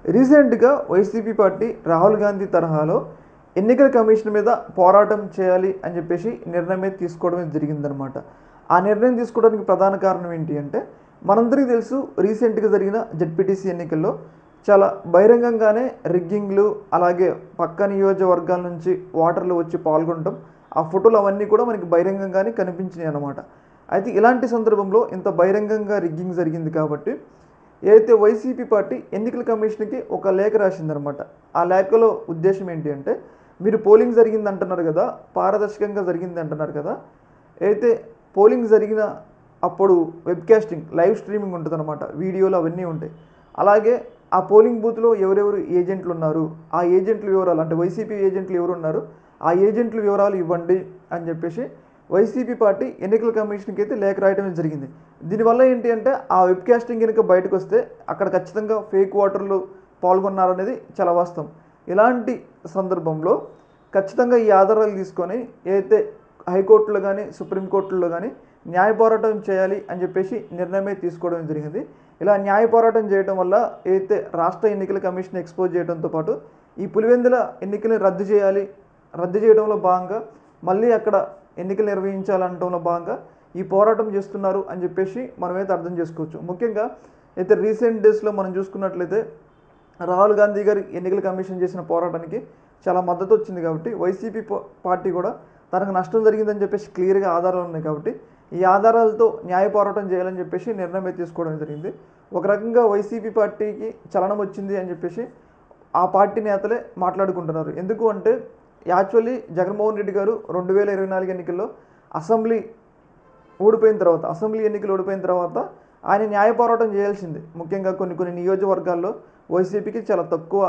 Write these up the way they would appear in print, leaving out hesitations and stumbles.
రీసెంట్గా YCP party Rahul Gandhi తరహాలో ఎన్నికల కమిషన్ మీద పోరాటం చేయాలి అని చెప్పేసి నిర్ణయం తీసుకోవడం జరిగిందనమాట. ఆ నిర్ణయం తీసుకోవడానికి ప్రధాన కారణం ఏంటి అంటే, మనందరికీ తెలుసు రీసెంట్గా జరిగిన జెడ్పీటీసీ ఎన్నికల్లో చాలా బహిరంగంగానే రిగ్గింగ్లు, అలాగే పక్క నియోజకవర్గాల నుంచి ఓటర్లు వచ్చి పాల్గొనడం, ఆ ఫోటోలు అవన్నీ కూడా మనకి బహిరంగంగానే కనిపించినాయి అన్నమాట. అయితే ఇలాంటి సందర్భంలో ఇంత బహిరంగంగా రిగ్గింగ్ జరిగింది కాబట్టి ఏదైతే వైసీపీ పార్టీ ఎన్నికల కమిషన్కి ఒక లేఖ రాసిందనమాట. ఆ లేఖలో ఉద్దేశం ఏంటి అంటే, మీరు పోలింగ్ జరిగింది అంటున్నారు కదా, పారదర్శకంగా జరిగింది అంటున్నారు కదా, అయితే పోలింగ్ జరిగిన అప్పుడు వెబ్కాస్టింగ్, లైవ్ స్ట్రీమింగ్ ఉంటుందన్నమాట, వీడియోలు అవన్నీ ఉంటాయి. అలాగే ఆ పోలింగ్ బూత్లో ఎవరెవరు ఏజెంట్లు ఉన్నారు, ఆ ఏజెంట్ల వివరాలు, అంటే వైసీపీ ఏజెంట్లు ఎవరు ఉన్నారు, ఆ ఏజెంట్ల వివరాలు ఇవ్వండి అని చెప్పేసి వైసీపీ పార్టీ ఎన్నికల కమిషన్కి అయితే లేఖ రాయడం జరిగింది. దీనివల్ల ఏంటి అంటే, ఆ వెబ్కాస్టింగ్ కనుక బయటకు వస్తే అక్కడ ఖచ్చితంగా ఫేక్ ఓటర్లు పాల్గొన్నారనేది చాలా వాస్తవం. ఇలాంటి సందర్భంలో ఖచ్చితంగా ఈ ఆధారాలు తీసుకొని ఏదైతే హైకోర్టులో కానీ సుప్రీంకోర్టులో కానీ న్యాయ పోరాటం చేయాలి అని చెప్పేసి నిర్ణయమే తీసుకోవడం జరిగింది. ఇలా న్యాయ పోరాటం చేయడం వల్ల ఏదైతే రాష్ట్ర ఎన్నికల కమిషన్ ఎక్స్పోజ్ చేయడంతో పాటు ఈ పులివెందుల ఎన్నికలను రద్దు చేయడంలో భాగంగా మళ్ళీ అక్కడ ఎన్నికలు నిర్వహించాలనడంలో భాగంగా ఈ పోరాటం చేస్తున్నారు అని చెప్పేసి మనమైతే అర్థం చేసుకోవచ్చు. ముఖ్యంగా అయితే రీసెంట్ డేస్లో మనం చూసుకున్నట్లయితే రాహుల్ గాంధీ గారి ఎన్నికల కమిషన్ చేసిన పోరాటానికి చాలా మద్దతు వచ్చింది కాబట్టి వైసీపీ పార్టీ కూడా తనకు నష్టం జరిగిందని చెప్పేసి క్లియర్గా ఆధారాలు ఉన్నాయి కాబట్టి ఈ ఆధారాలతో న్యాయ పోరాటం చేయాలని చెప్పేసి నిర్ణయం తీసుకోవడం జరిగింది. ఒక రకంగా వైసీపీ పార్టీకి చలనం వచ్చింది అని చెప్పేసి ఆ పార్టీ నేతలే మాట్లాడుకుంటున్నారు. ఎందుకు అంటే, యాక్చువల్లీ జగన్మోహన్ రెడ్డి గారు 2024 ఎన్నికల్లో అసెంబ్లీ ఎన్నికలు ఓడిపోయిన తర్వాత ఆయన న్యాయ పోరాటం చేయాల్సింది. ముఖ్యంగా కొన్ని నియోజకవర్గాల్లో వైసీపీకి చాలా తక్కువ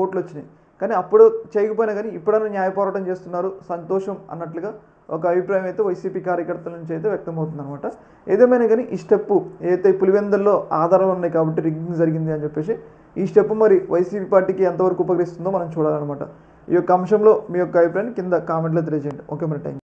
ఓట్లు వచ్చినాయి. కానీ అప్పుడు చేయకపోయినా కానీ ఇప్పుడైనా న్యాయ పోరాటం చేస్తున్నారు, సంతోషం అన్నట్లుగా ఒక అభిప్రాయం అయితే వైసీపీ కార్యకర్తల నుంచి అయితే వ్యక్తమవుతుంది అనమాట. ఏదేమైనా కానీ ఈ స్టెప్పు ఏదైతే పులివెందుల్లో ఆధారాలు ఉన్నాయి కాబట్టి రిగ్గింగ్ జరిగింది అని చెప్పేసి ఈ స్టెప్ మరి వైసీపీ పార్టీకి ఎంతవరకు ఉపకరిస్తుందో మనం చూడాలన్నమాట. ఈ యొక్క అంశంలో మీ యొక్క అభిప్రాయాన్ని కింద కామెంట్లో తెలియజేయండి. ఓకే మరి, థ్యాంక్ యూ.